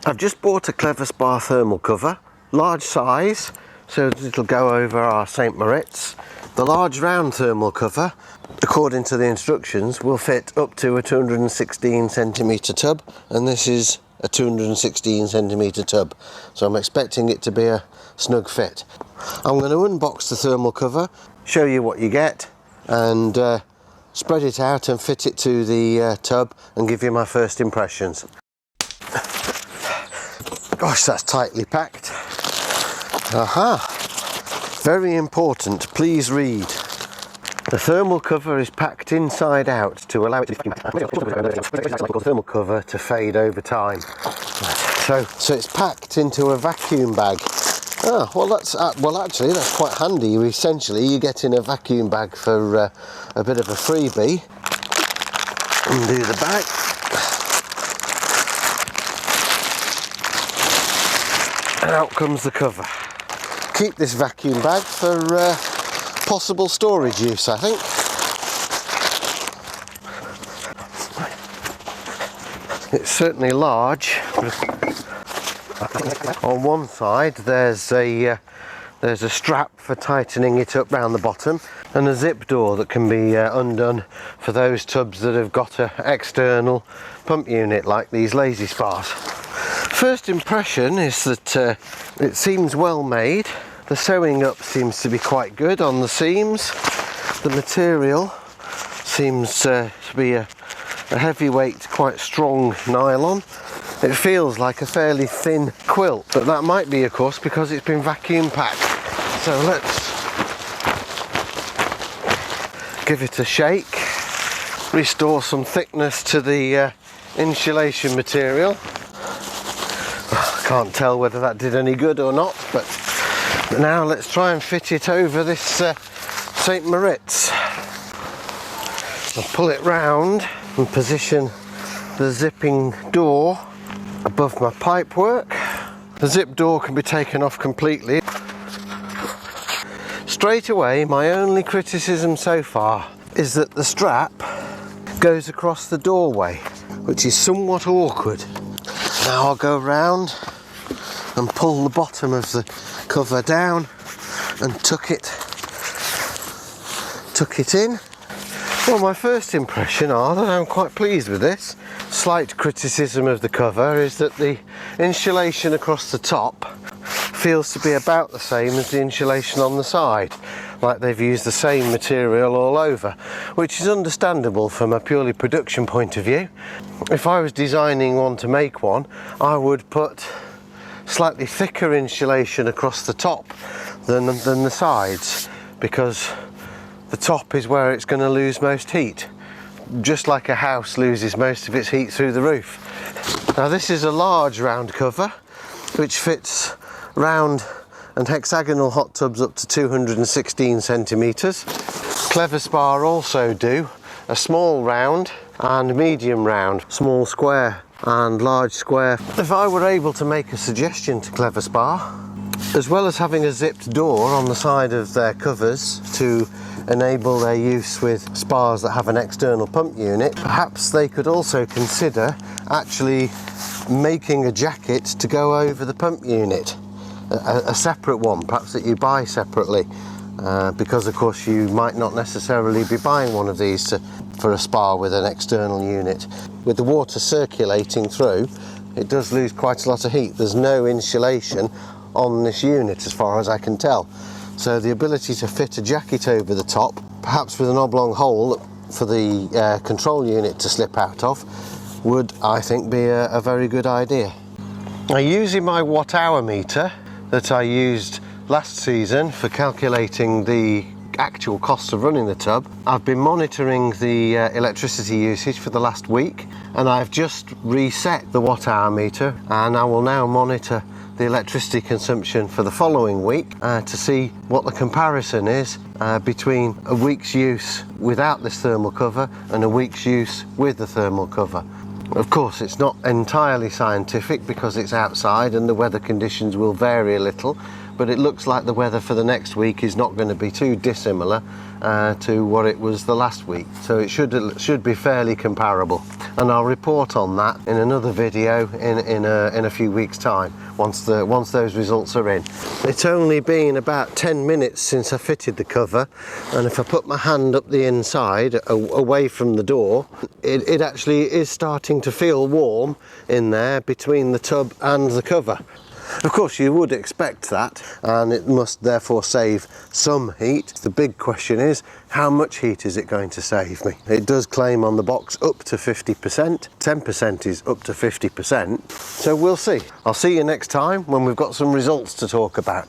I've just bought a Cleverspa thermal cover, large size, so it'll go over our St. Moritz. The large round thermal cover, according to the instructions, will fit up to a 216 centimetre tub, and this is a 216 centimetre tub, so I'm expecting it to be a snug fit. I'm going to unbox the thermal cover, show you what you get, and spread it out and fit it to the tub and give you my first impressions. Gosh, that's tightly packed. Aha! Very important, please read. The thermal cover is packed inside out to allow it to the thermal cover to fade over time. So it's packed into a vacuum bag. Ah, well actually that's quite handy. Essentially you're getting a vacuum bag for a bit of a freebie. Undo the bag. And out comes the cover. Keep this vacuum bag for possible storage use, I think. It's certainly large. On one side there's a strap for tightening it up round the bottom, and a zip door that can be undone for those tubs that have got an external pump unit like these Lazy Spas. First impression is that it seems well made. The sewing up seems to be quite good on the seams. The material seems to be a heavyweight, quite strong nylon. It feels like a fairly thin quilt, but that might be, of course, because it's been vacuum packed. So let's give it a shake, restore some thickness to the insulation material. Can't tell whether that did any good or not, but now let's try and fit it over this St. Moritz. I'll pull it round and position the zipping door above my pipework. The zip door can be taken off completely. Straight away, my only criticism so far is that the strap goes across the doorway, which is somewhat awkward. Now I'll go round and pull the bottom of the cover down and tuck it in. Well, my first impression are that I'm quite pleased with this. Slight criticism of the cover is that the insulation across the top feels to be about the same as the insulation on the side, like they've used the same material all over, which is understandable from a purely production point of view. If I was designing one to make one, I would put slightly thicker insulation across the top than the sides, because the top is where it's going to lose most heat, just like a house loses most of its heat through the roof. Now this is a large round cover which fits round and hexagonal hot tubs up to 216 centimetres. Cleverspa also do a small round and medium round, small square and large square. If I were able to make a suggestion to Cleverspa, as well as having a zipped door on the side of their covers to enable their use with spas that have an external pump unit, perhaps they could also consider actually making a jacket to go over the pump unit, a separate one, perhaps that you buy separately, because of course you might not necessarily be buying one of these for a spa with an external unit. With the water circulating through, it does lose quite a lot of heat. There's no insulation on this unit as far as I can tell. So the ability to fit a jacket over the top, perhaps with an oblong hole for the control unit to slip out of, would, I think, be a very good idea. Now, using my watt-hour meter that I used last season for calculating the actual cost of running the tub, I've been monitoring the electricity usage for the last week, and I've just reset the watt-hour meter, and I will now monitor the electricity consumption for the following week to see what the comparison is between a week's use without this thermal cover and a week's use with the thermal cover. Of course, it's not entirely scientific because it's outside and the weather conditions will vary a little, but it looks like the weather for the next week is not going to be too dissimilar to what it was the last week, so it should be fairly comparable, and I'll report on that in another video in a few weeks time once those results are in. It's only been about 10 minutes since I fitted the cover, and if I put my hand up the inside away from the door, it actually is starting to feel warm in there between the tub and the cover. Of course you would expect that, and it must therefore save some heat. The big question is, how much heat is it going to save me? It does claim on the box up to 50%, 10% is up to 50%, so we'll see. I'll see you next time when we've got some results to talk about.